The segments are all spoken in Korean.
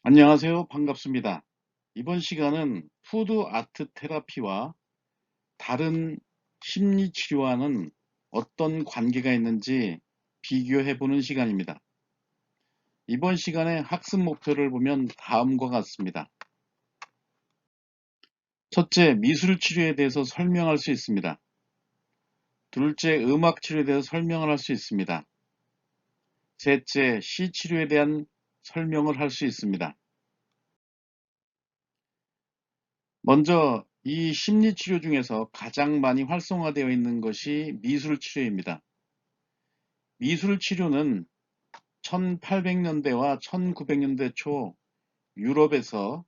안녕하세요. 반갑습니다. 이번 시간은 푸드 아트 테라피와 다른 심리 치료와는 어떤 관계가 있는지 비교해 보는 시간입니다. 이번 시간의 학습 목표를 보면 다음과 같습니다. 첫째, 미술 치료에 대해서 설명할 수 있습니다. 둘째, 음악 치료에 대해서 설명을 할 수 있습니다. 셋째, 시 치료에 대한 설명을 할 수 있습니다. 먼저 이 심리치료 중에서 가장 많이 활성화되어 있는 것이 미술치료입니다. 미술치료는 1800년대와 1900년대 초 유럽에서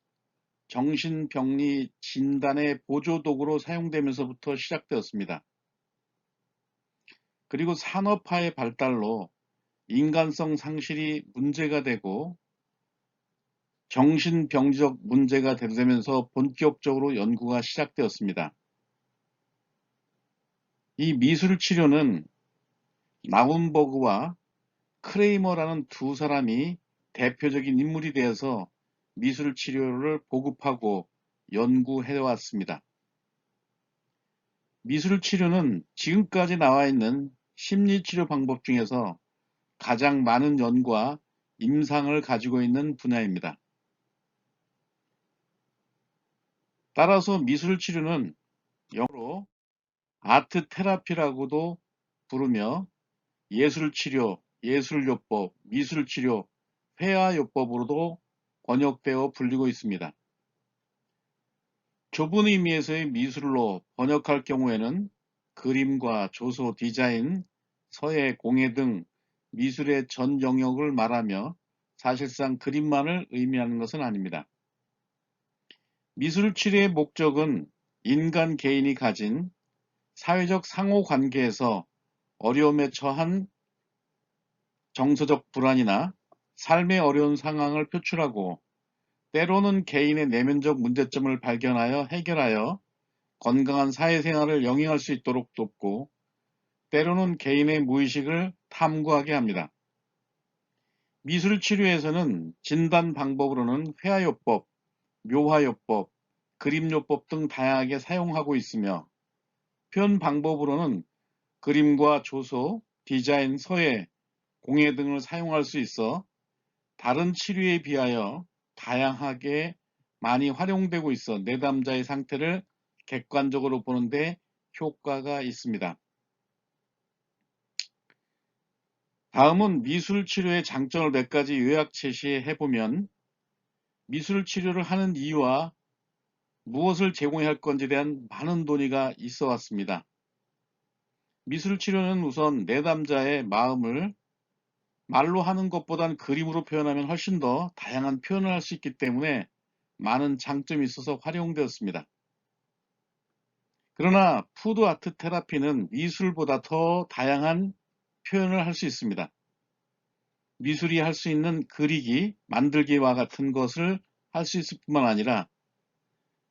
정신병리 진단의 보조도구로 사용되면서부터 시작되었습니다. 그리고 산업화의 발달로 인간성 상실이 문제가 되고 정신병리적 문제가 되면서 본격적으로 연구가 시작되었습니다. 이 미술치료는 나운버그와 크레이머라는 두 사람이 대표적인 인물이 되어서 미술 치료를 보급하고 연구해 왔습니다. 미술 치료는 지금까지 나와 있는 심리 치료 방법 중에서 가장 많은 연구와 임상을 가지고 있는 분야입니다. 따라서 미술 치료는 영어로 아트 테라피라고도 부르며 예술 치료, 예술요법, 미술 치료, 회화요법으로도 번역되어 불리고 있습니다. 좁은 의미에서의 미술로 번역할 경우에는 그림과 조소, 디자인, 서예, 공예 등 미술의 전 영역을 말하며 사실상 그림만을 의미하는 것은 아닙니다. 미술 치료의 목적은 인간 개인이 가진 사회적 상호관계에서 어려움에 처한 정서적 불안이나 삶의 어려운 상황을 표출하고 때로는 개인의 내면적 문제점을 발견하여 해결하여 건강한 사회생활을 영위할 수 있도록 돕고 때로는 개인의 무의식을 탐구하게 합니다. 미술치료에서는 진단 방법으로는 회화요법, 묘화요법, 그림요법 등 다양하게 사용하고 있으며 표현 방법으로는 그림과 조소, 디자인, 서예, 공예 등을 사용할 수 있어 다른 치료에 비하여 다양하게 많이 활용되고 있어 내담자의 상태를 객관적으로 보는데 효과가 있습니다. 다음은 미술치료의 장점을 몇 가지 요약 제시해보면 미술치료를 하는 이유와 무엇을 제공해야 할 건지에 대한 많은 논의가 있어 왔습니다. 미술치료는 우선 내담자의 마음을 말로 하는 것보단 그림으로 표현하면 훨씬 더 다양한 표현을 할 수 있기 때문에 많은 장점이 있어서 활용되었습니다. 그러나 푸드 아트 테라피는 미술보다 더 다양한 표현을 할 수 있습니다. 미술이 할 수 있는 그리기, 만들기와 같은 것을 할 수 있을 뿐만 아니라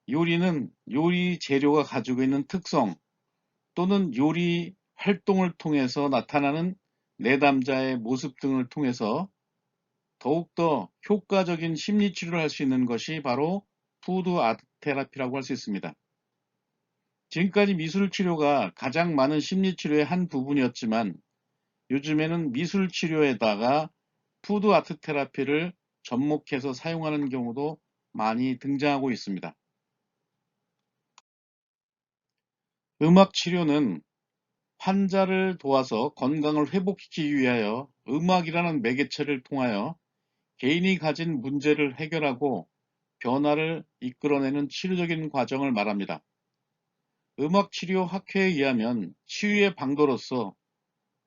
요리는 요리 재료가 가지고 있는 특성 또는 요리 활동을 통해서 나타나는 내담자의 모습 등을 통해서 더욱더 효과적인 심리 치료를 할 수 있는 것이 바로 푸드 아트 테라피라고 할 수 있습니다. 지금까지 미술 치료가 가장 많은 심리 치료의 한 부분이었지만 요즘에는 미술 치료에다가 푸드 아트 테라피를 접목해서 사용하는 경우도 많이 등장하고 있습니다. 음악 치료는 환자를 도와서 건강을 회복시키기 위하여 음악이라는 매개체를 통하여 개인이 가진 문제를 해결하고 변화를 이끌어내는 치료적인 과정을 말합니다. 음악치료 학회에 의하면 치유의 방도로서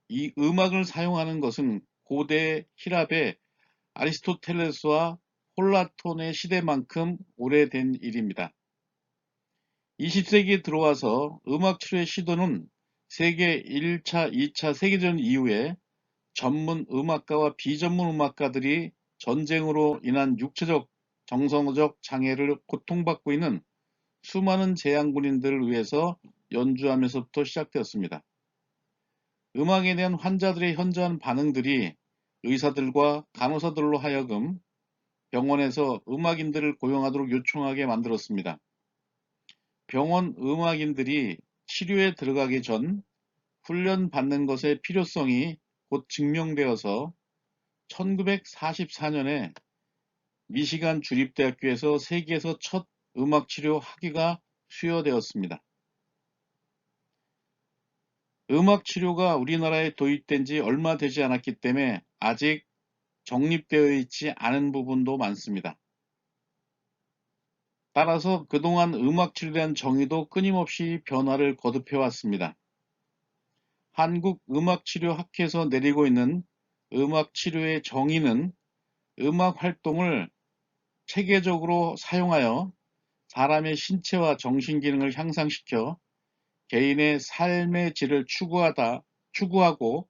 이 음악을 사용하는 것은 고대 히랍의 아리스토텔레스와 폴라톤의 시대만큼 오래된 일입니다. 20세기에 들어와서 음악치료의 시도는 세계 1차, 2차 세계대전 이후에 전문 음악가와 비전문 음악가들이 전쟁으로 인한 육체적, 정서적 장애를 고통받고 있는 수많은 재향군인들을 위해서 연주하면서부터 시작되었습니다. 음악에 대한 환자들의 현저한 반응들이 의사들과 간호사들로 하여금 병원에서 음악인들을 고용하도록 요청하게 만들었습니다. 병원 음악인들이 치료에 들어가기 전 훈련받는 것의 필요성이 곧 증명되어서 1944년에 미시간 주립대학교에서 세계에서 첫 음악치료 학위가 수여되었습니다. 음악치료가 우리나라에 도입된 지 얼마 되지 않았기 때문에 아직 정립되어 있지 않은 부분도 많습니다. 따라서 그동안 음악치료에 대한 정의도 끊임없이 변화를 거듭해 왔습니다. 한국음악치료학회에서 내리고 있는 음악치료의 정의는 음악 활동을 체계적으로 사용하여 사람의 신체와 정신 기능을 향상시켜 개인의 삶의 질을 추구하고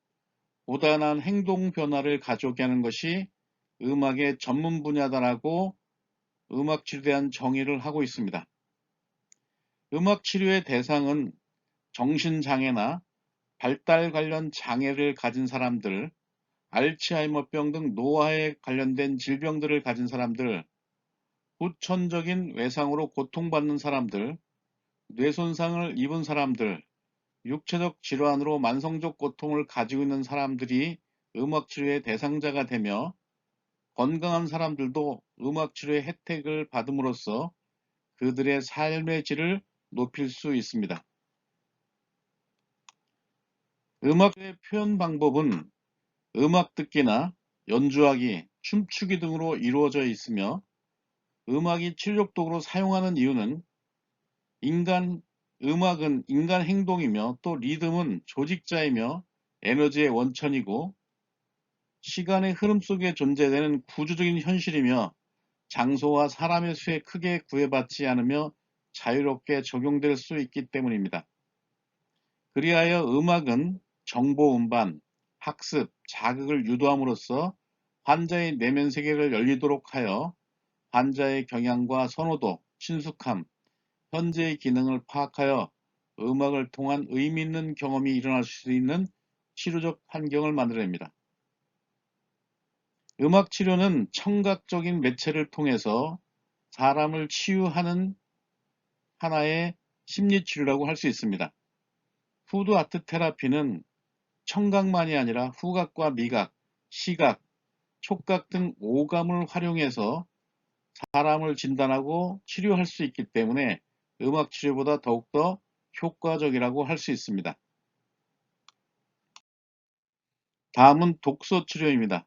고단한 행동 변화를 가져오게 하는 것이 음악의 전문 분야다라고 음악치료에 대한 정의를 하고 있습니다. 음악치료의 대상은 정신장애나 발달 관련 장애를 가진 사람들, 알츠하이머병 등 노화에 관련된 질병들을 가진 사람들, 후천적인 외상으로 고통받는 사람들, 뇌손상을 입은 사람들, 육체적 질환으로 만성적 고통을 가지고 있는 사람들이 음악치료의 대상자가 되며 건강한 사람들도 음악치료의 혜택을 받음으로써 그들의 삶의 질을 높일 수 있습니다. 음악의 표현 방법은 음악 듣기나 연주하기, 춤추기 등으로 이루어져 있으며 음악이 치료적 도구로 사용하는 이유는 음악은 인간 행동이며 또 리듬은 조직자이며 에너지의 원천이고 시간의 흐름 속에 존재되는 구조적인 현실이며 장소와 사람의 수에 크게 구애받지 않으며 자유롭게 적용될 수 있기 때문입니다. 그리하여 음악은 정보 운반, 학습, 자극을 유도함으로써 환자의 내면 세계를 열리도록 하여 환자의 경향과 선호도, 친숙함, 현재의 기능을 파악하여 음악을 통한 의미 있는 경험이 일어날 수 있는 치료적 환경을 만들어냅니다. 음악 치료는 청각적인 매체를 통해서 사람을 치유하는 하나의 심리치료라고 할 수 있습니다. 푸드 아트 테라피는 청각만이 아니라 후각과 미각, 시각, 촉각 등 오감을 활용해서 사람을 진단하고 치료할 수 있기 때문에 음악 치료보다 더욱더 효과적이라고 할 수 있습니다. 다음은 독서 치료입니다.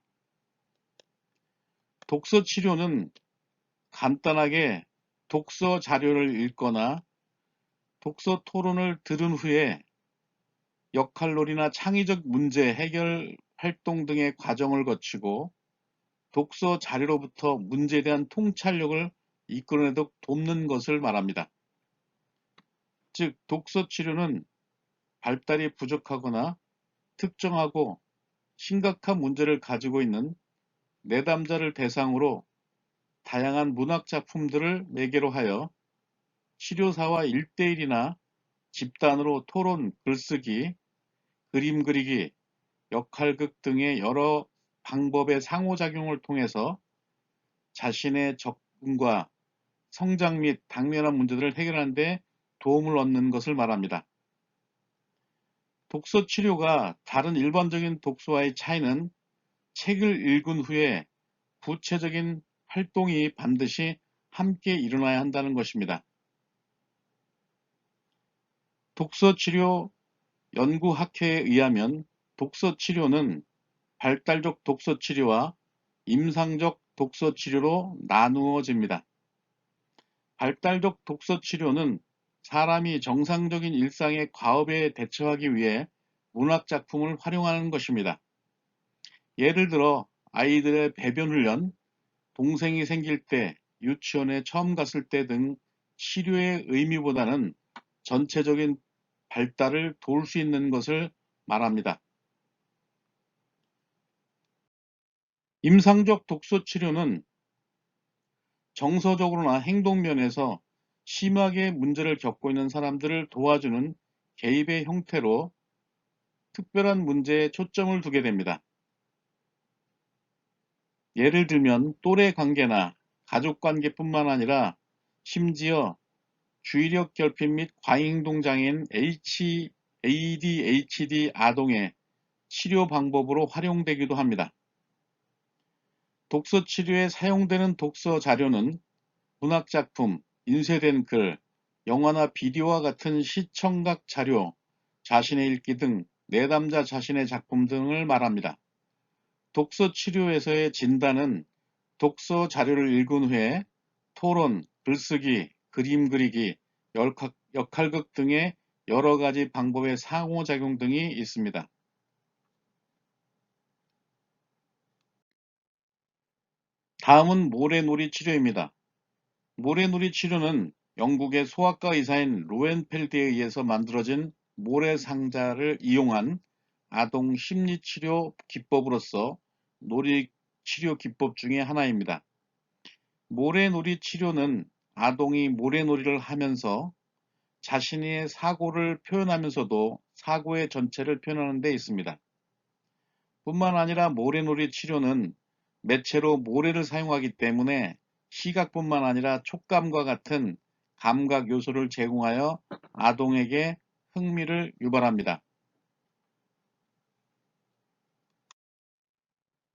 독서 치료는 간단하게 독서 자료를 읽거나 독서 토론을 들은 후에 역할놀이나 창의적 문제 해결 활동 등의 과정을 거치고 독서 자료로부터 문제에 대한 통찰력을 이끌어내도록 돕는 것을 말합니다. 즉, 독서 치료는 발달이 부족하거나 특정하고 심각한 문제를 가지고 있는 내담자를 대상으로 다양한 문학 작품들을 매개로 하여 치료사와 1대1이나 집단으로 토론, 글쓰기, 그림 그리기, 역할극 등의 여러 방법의 상호작용을 통해서 자신의 적응과 성장 및 당면한 문제들을 해결하는 데 도움을 얻는 것을 말합니다. 독서 치료가 다른 일반적인 독서와의 차이는 책을 읽은 후에 구체적인 활동이 반드시 함께 일어나야 한다는 것입니다. 독서치료 연구학회에 의하면 독서치료는 발달적 독서치료와 임상적 독서치료로 나누어집니다. 발달적 독서치료는 사람이 정상적인 일상의 과업에 대처하기 위해 문학작품을 활용하는 것입니다. 예를 들어 아이들의 배변 훈련, 동생이 생길 때, 유치원에 처음 갔을 때 등 치료의 의미보다는 전체적인 발달을 도울 수 있는 것을 말합니다. 임상적 독서 치료는 정서적으로나 행동면에서 심하게 문제를 겪고 있는 사람들을 도와주는 개입의 형태로 특별한 문제에 초점을 두게 됩니다. 예를 들면 또래 관계나 가족 관계뿐만 아니라 심지어 주의력 결핍 및 과잉행동 장애인 ADHD 아동의 치료 방법으로 활용되기도 합니다. 독서 치료에 사용되는 독서 자료는 문학작품, 인쇄된 글, 영화나 비디오와 같은 시청각 자료, 자신의 읽기 등 내담자 자신의 작품 등을 말합니다. 독서 치료에서의 진단은 독서 자료를 읽은 후에 토론, 글쓰기, 그림 그리기, 역할극 등의 여러 가지 방법의 상호작용 등이 있습니다. 다음은 모래놀이 치료입니다. 모래놀이 치료는 영국의 소아과 의사인 로엔펠드에 의해서 만들어진 모래상자를 이용한 아동 심리치료 기법으로서 놀이 치료 기법 중의 하나입니다. 모래놀이 치료는 아동이 모래놀이를 하면서 자신의 사고를 표현하면서도 사고의 전체를 표현하는 데 있습니다. 뿐만 아니라 모래놀이 치료는 매체로 모래를 사용하기 때문에 시각뿐만 아니라 촉감과 같은 감각 요소를 제공하여 아동에게 흥미를 유발합니다.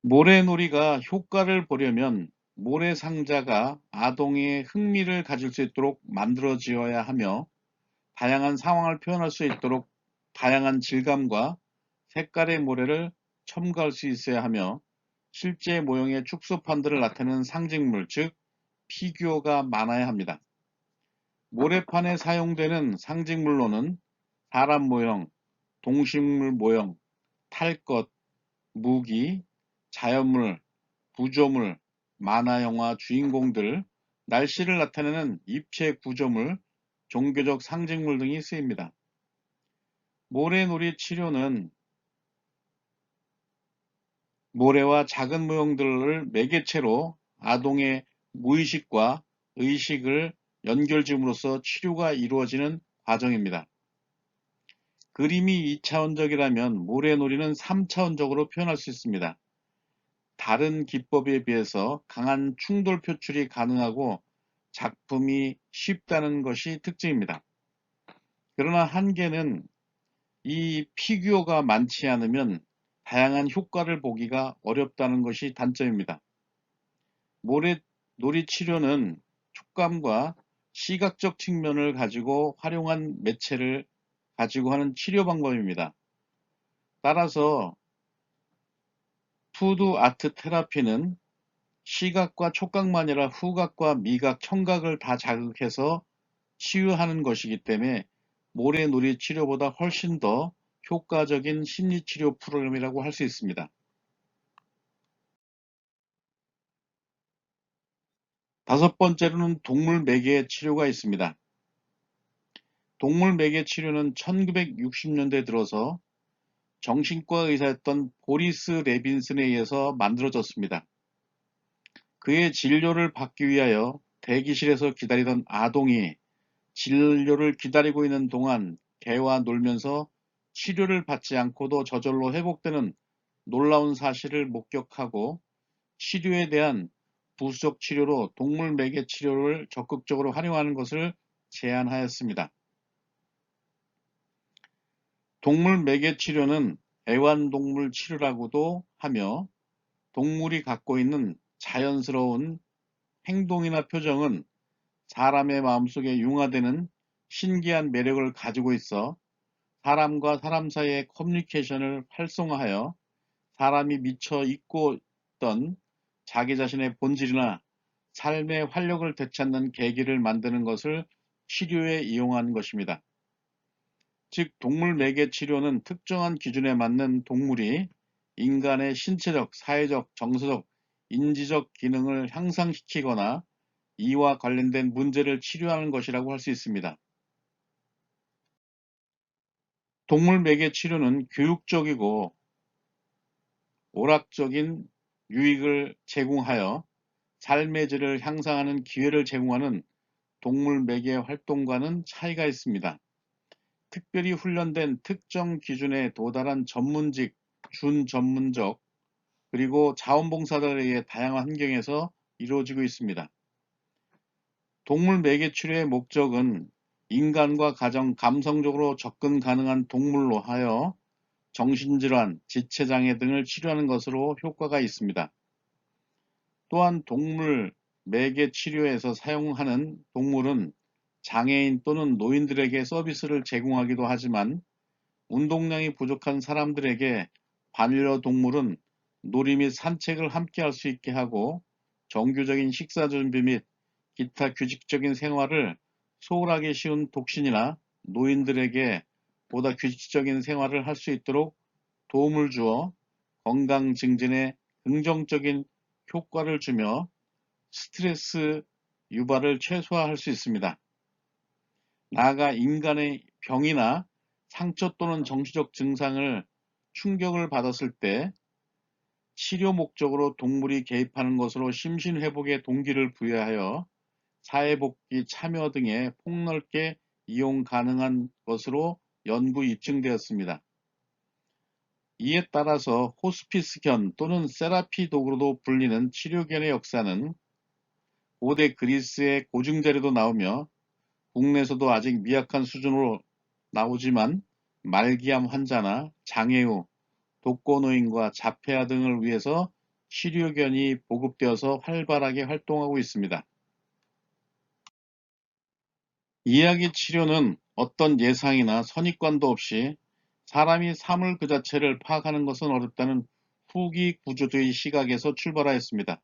모래놀이가 효과를 보려면 모래상자가 아동의 흥미를 가질 수 있도록 만들어지어야 하며 다양한 상황을 표현할 수 있도록 다양한 질감과 색깔의 모래를 첨가할 수 있어야 하며 실제 모형의 축소판들을 나타내는 상징물, 즉 피규어가 많아야 합니다. 모래판에 사용되는 상징물로는 사람 모형, 동식물 모형, 탈것, 무기, 자연물, 구조물, 만화영화 주인공들, 날씨를 나타내는 입체 구조물, 종교적 상징물 등이 쓰입니다. 모래놀이 치료는 모래와 작은 모형들을 매개체로 아동의 무의식과 의식을 연결지음으로써 치료가 이루어지는 과정입니다. 그림이 2차원적이라면 모래놀이는 3차원적으로 표현할 수 있습니다. 다른 기법에 비해서 강한 충돌 표출이 가능하고 작품이 쉽다는 것이 특징입니다. 그러나 한계는 이 피규어가 많지 않으면 다양한 효과를 보기가 어렵다는 것이 단점입니다. 모래놀이 치료는 촉감과 시각적 측면을 가지고 활용한 매체를 가지고 하는 치료 방법입니다. 따라서 푸드 아트 테라피는 시각과 촉각만 아니라 후각과 미각, 청각을 다 자극해서 치유하는 것이기 때문에 모래놀이 치료보다 훨씬 더 효과적인 심리치료 프로그램이라고 할 수 있습니다. 다섯 번째로는 동물 매개 치료가 있습니다. 동물 매개 치료는 1960년대 들어서 정신과 의사였던 보리스 레빈슨에 의해서 만들어졌습니다. 그의 진료를 받기 위하여 대기실에서 기다리던 아동이 진료를 기다리고 있는 동안 개와 놀면서 치료를 받지 않고도 저절로 회복되는 놀라운 사실을 목격하고 치료에 대한 부수적 치료로 동물 매개 치료를 적극적으로 활용하는 것을 제안하였습니다. 동물 매개 치료는 애완동물 치료라고도 하며 동물이 갖고 있는 자연스러운 행동이나 표정은 사람의 마음속에 융화되는 신기한 매력을 가지고 있어 사람과 사람 사이의 커뮤니케이션을 활성화하여 사람이 미처 잊고 있던 자기 자신의 본질이나 삶의 활력을 되찾는 계기를 만드는 것을 치료에 이용한 것입니다. 즉, 동물 매개 치료는 특정한 기준에 맞는 동물이 인간의 신체적, 사회적, 정서적, 인지적 기능을 향상시키거나 이와 관련된 문제를 치료하는 것이라고 할 수 있습니다. 동물 매개 치료는 교육적이고 오락적인 유익을 제공하여 삶의 질을 향상하는 기회를 제공하는 동물 매개 활동과는 차이가 있습니다. 특별히 훈련된 특정 기준에 도달한 전문직, 준전문적, 그리고 자원봉사자들에게 다양한 환경에서 이루어지고 있습니다. 동물 매개 치료의 목적은 인간과 가장 감성적으로 접근 가능한 동물로 하여 정신질환, 지체장애 등을 치료하는 것으로 효과가 있습니다. 또한 동물 매개 치료에서 사용하는 동물은 장애인 또는 노인들에게 서비스를 제공하기도 하지만 운동량이 부족한 사람들에게 반려동물은 놀이 및 산책을 함께 할 수 있게 하고 정규적인 식사 준비 및 기타 규칙적인 생활을 소홀하기 쉬운 독신이나 노인들에게 보다 규칙적인 생활을 할 수 있도록 도움을 주어 건강 증진에 긍정적인 효과를 주며 스트레스 유발을 최소화할 수 있습니다. 나아가 인간의 병이나 상처 또는 정신적 증상을 충격을 받았을 때 치료 목적으로 동물이 개입하는 것으로 심신회복의 동기를 부여하여 사회복귀 참여 등에 폭넓게 이용 가능한 것으로 연구 입증되었습니다. 이에 따라서 호스피스견 또는 세라피 도구로도 불리는 치료견의 역사는 고대 그리스의 고증자료도 나오며 국내에서도 아직 미약한 수준으로 나오지만 말기암 환자나 장애우, 독거노인과 자폐아 등을 위해서 치료견이 보급되어서 활발하게 활동하고 있습니다. 이야기 치료는 어떤 예상이나 선입관도 없이 사람이 삶을 그 자체를 파악하는 것은 어렵다는 후기 구조주의 시각에서 출발하였습니다.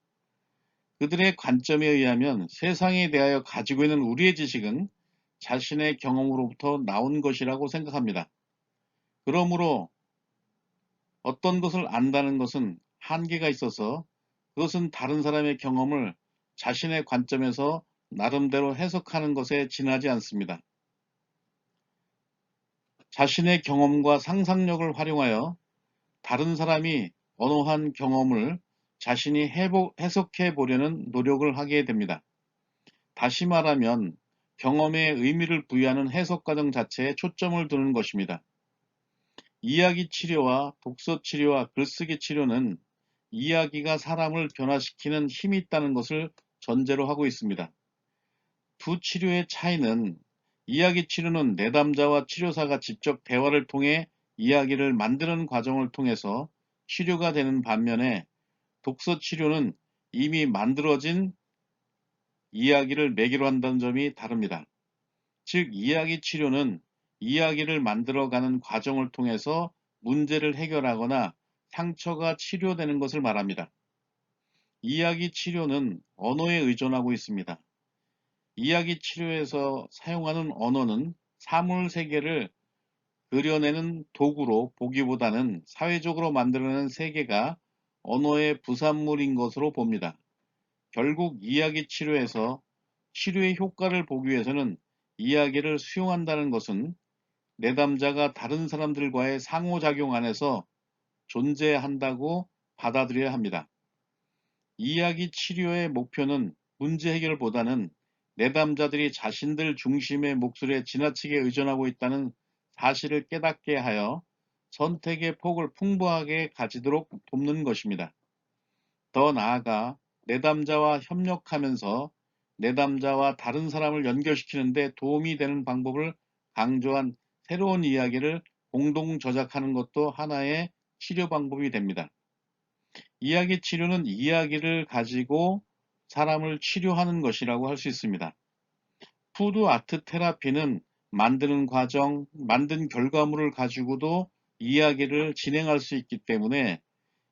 그들의 관점에 의하면 세상에 대하여 가지고 있는 우리의 지식은 자신의 경험으로부터 나온 것이라고 생각합니다. 그러므로 어떤 것을 안다는 것은 한계가 있어서 그것은 다른 사람의 경험을 자신의 관점에서 나름대로 해석하는 것에 지나지 않습니다. 자신의 경험과 상상력을 활용하여 다른 사람이 언어한 경험을 자신이 해석해 보려는 노력을 하게 됩니다. 다시 말하면 경험에 의미를 부여하는 해석 과정 자체에 초점을 두는 것입니다. 이야기 치료와 독서 치료와 글쓰기 치료는 이야기가 사람을 변화시키는 힘이 있다는 것을 전제로 하고 있습니다. 두 치료의 차이는 이야기 치료는 내담자와 치료사가 직접 대화를 통해 이야기를 만드는 과정을 통해서 치료가 되는 반면에 독서 치료는 이미 만들어진 이야기를 매개로 한다는 점이 다릅니다. 즉, 이야기 치료는 이야기를 만들어가는 과정을 통해서 문제를 해결하거나 상처가 치료되는 것을 말합니다. 이야기 치료는 언어에 의존하고 있습니다. 이야기 치료에서 사용하는 언어는 사물 세계를 그려내는 도구로 보기보다는 사회적으로 만들어낸 세계가 언어의 부산물인 것으로 봅니다. 결국 이야기 치료에서 치료의 효과를 보기 위해서는 이야기를 수용한다는 것은 내담자가 다른 사람들과의 상호작용 안에서 존재한다고 받아들여야 합니다. 이야기 치료의 목표는 문제 해결보다는 내담자들이 자신들 중심의 목소리에 지나치게 의존하고 있다는 사실을 깨닫게 하여 선택의 폭을 풍부하게 가지도록 돕는 것입니다. 더 나아가 내담자와 협력하면서 내담자와 다른 사람을 연결시키는 데 도움이 되는 방법을 강조한 새로운 이야기를 공동 저작하는 것도 하나의 치료 방법이 됩니다. 이야기 치료는 이야기를 가지고 사람을 치료하는 것이라고 할 수 있습니다. 푸드 아트 테라피는 만드는 과정, 만든 결과물을 가지고도 이야기를 진행할 수 있기 때문에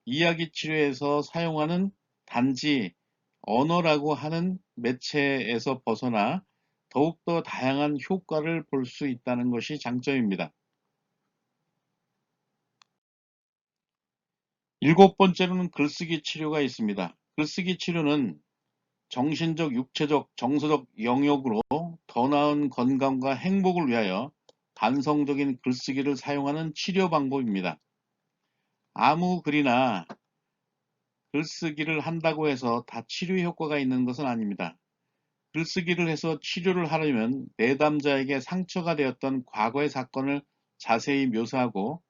이야기 치료에서 사용하는 단지 언어라고 하는 매체에서 벗어나 더욱더 다양한 효과를 볼 수 있다는 것이 장점입니다. 일곱 번째로는 글쓰기 치료가 있습니다. 글쓰기 치료는 정신적, 육체적, 정서적 영역으로 더 나은 건강과 행복을 위하여 반성적인 글쓰기를 사용하는 치료 방법입니다. 아무 글이나 글쓰기를 한다고 해서 다 치료 효과가 있는 것은 아닙니다. 글쓰기를 해서 치료를 하려면 내담자에게 상처가 되었던 과거의 사건을 자세히 묘사하고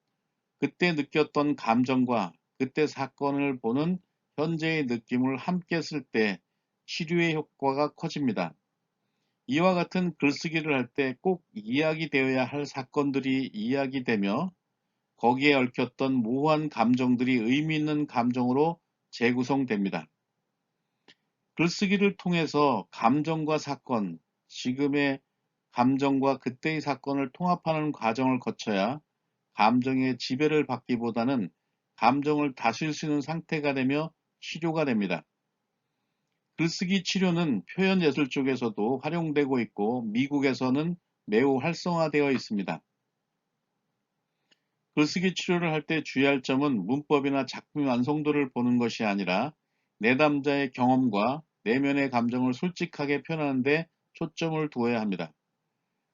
그때 느꼈던 감정과 그때 사건을 보는 현재의 느낌을 함께 쓸 때 치료의 효과가 커집니다. 이와 같은 글쓰기를 할 때 꼭 이야기되어야 할 사건들이 이야기되며 거기에 얽혔던 모호한 감정들이 의미 있는 감정으로 재구성됩니다. 글쓰기를 통해서 감정과 사건, 지금의 감정과 그때의 사건을 통합하는 과정을 거쳐야 감정의 지배를 받기보다는 감정을 다스릴 수 있는 상태가 되며 치료가 됩니다. 글쓰기 치료는 표현 예술 쪽에서도 활용되고 있고 미국에서는 매우 활성화되어 있습니다. 글쓰기 치료를 할 때 주의할 점은 문법이나 작품 완성도를 보는 것이 아니라 내담자의 경험과 내면의 감정을 솔직하게 표현하는 데 초점을 두어야 합니다.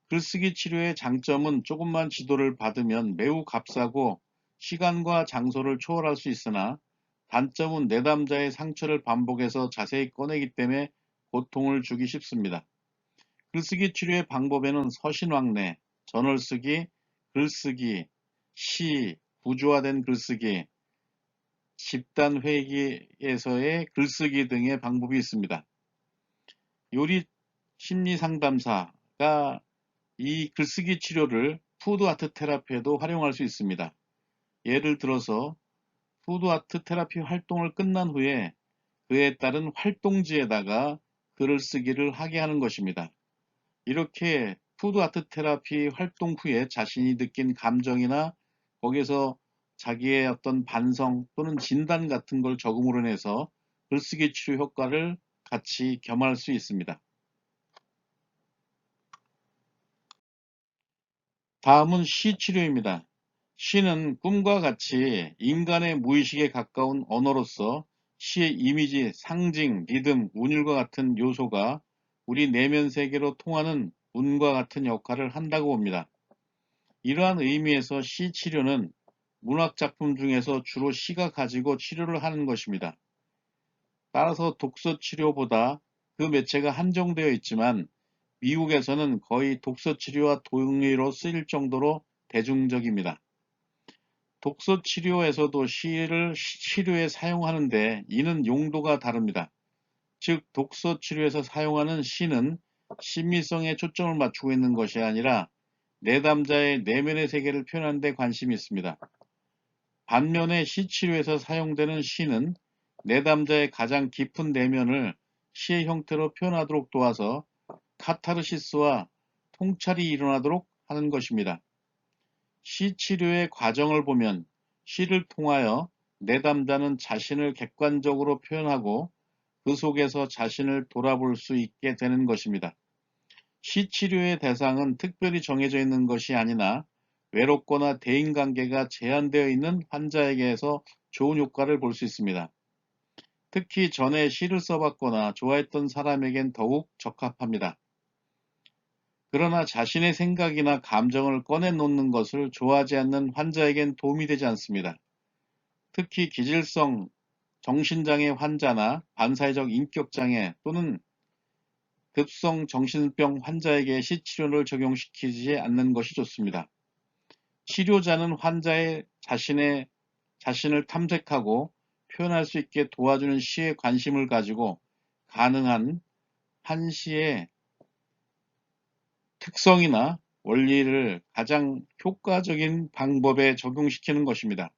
글쓰기 치료의 장점은 조금만 지도를 받으면 매우 값싸고 시간과 장소를 초월할 수 있으나 단점은 내담자의 상처를 반복해서 자세히 꺼내기 때문에 고통을 주기 쉽습니다. 글쓰기 치료의 방법에는 서신왕래, 전월쓰기, 글쓰기, 시, 구조화된 글쓰기, 집단회의에서의 글쓰기 등의 방법이 있습니다. 요리 심리상담사가 이 글쓰기 치료를 푸드아트 테라피에도 활용할 수 있습니다. 예를 들어서 푸드아트 테라피 활동을 끝난 후에 그에 따른 활동지에다가 글을 쓰기를 하게 하는 것입니다. 이렇게 푸드아트 테라피 활동 후에 자신이 느낀 감정이나 거기서 자기의 어떤 반성 또는 진단 같은 걸 적음으로 인해서 글쓰기 치료 효과를 같이 겸할 수 있습니다. 다음은 시 치료입니다. 시는 꿈과 같이 인간의 무의식에 가까운 언어로서 시의 이미지, 상징, 리듬, 운율과 같은 요소가 우리 내면 세계로 통하는 운과 같은 역할을 한다고 봅니다. 이러한 의미에서 시 치료는 문학 작품 중에서 주로 시가 가지고 치료를 하는 것입니다. 따라서 독서 치료보다 그 매체가 한정되어 있지만 미국에서는 거의 독서 치료와 동의로 쓰일 정도로 대중적입니다. 독서 치료에서도 시를 치료에 사용하는데 이는 용도가 다릅니다. 즉 독서 치료에서 사용하는 시는 심미성에 초점을 맞추고 있는 것이 아니라 내담자의 내면의 세계를 표현하는 데 관심이 있습니다. 반면에 시 치료에서 사용되는 시는 내담자의 가장 깊은 내면을 시의 형태로 표현하도록 도와서 카타르시스와 통찰이 일어나도록 하는 것입니다. 시 치료의 과정을 보면 시를 통하여 내담자는 자신을 객관적으로 표현하고 그 속에서 자신을 돌아볼 수 있게 되는 것입니다. 시 치료의 대상은 특별히 정해져 있는 것이 아니나 외롭거나 대인관계가 제한되어 있는 환자에게서 좋은 효과를 볼 수 있습니다. 특히 전에 시를 써봤거나 좋아했던 사람에겐 더욱 적합합니다. 그러나 자신의 생각이나 감정을 꺼내놓는 것을 좋아하지 않는 환자에겐 도움이 되지 않습니다. 특히 기질성 정신장애 환자나 반사회적 인격장애 또는 급성 정신병 환자에게 시치료를 적용시키지 않는 것이 좋습니다. 치료자는 환자의 자신을 탐색하고 표현할 수 있게 도와주는 시에 관심을 가지고 가능한 한 시의 특성이나 원리를 가장 효과적인 방법에 적용시키는 것입니다.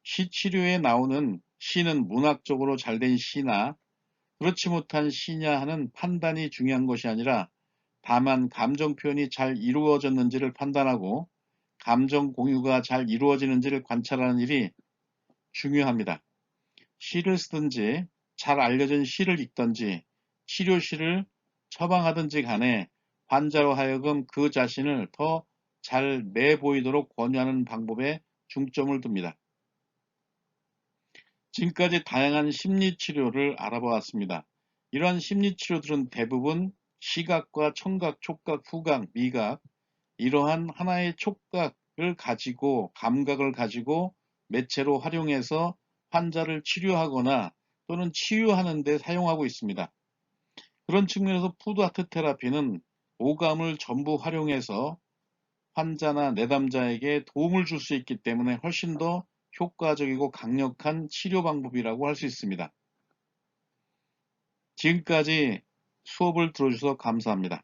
시 치료에 나오는 시는 문학적으로 잘된 시나 그렇지 못한 시냐 하는 판단이 중요한 것이 아니라 다만 감정 표현이 잘 이루어졌는지를 판단하고 감정 공유가 잘 이루어지는지를 관찰하는 일이 중요합니다. 시를 쓰든지 잘 알려진 시를 읽든지 치료시를 처방하든지 간에 환자로 하여금 그 자신을 더 잘 내보이도록 권유하는 방법에 중점을 둡니다. 지금까지 다양한 심리치료를 알아보았습니다. 이러한 심리치료들은 대부분 시각과 청각, 촉각, 후각, 미각 이러한 하나의 촉각을 가지고 감각을 가지고 매체로 활용해서 환자를 치료하거나 또는 치유하는 데 사용하고 있습니다. 그런 측면에서 푸드아트 테라피는 오감을 전부 활용해서 환자나 내담자에게 도움을 줄 수 있기 때문에 훨씬 더 효과적이고 강력한 치료 방법이라고 할 수 있습니다. 지금까지 수업을 들어주셔서 감사합니다.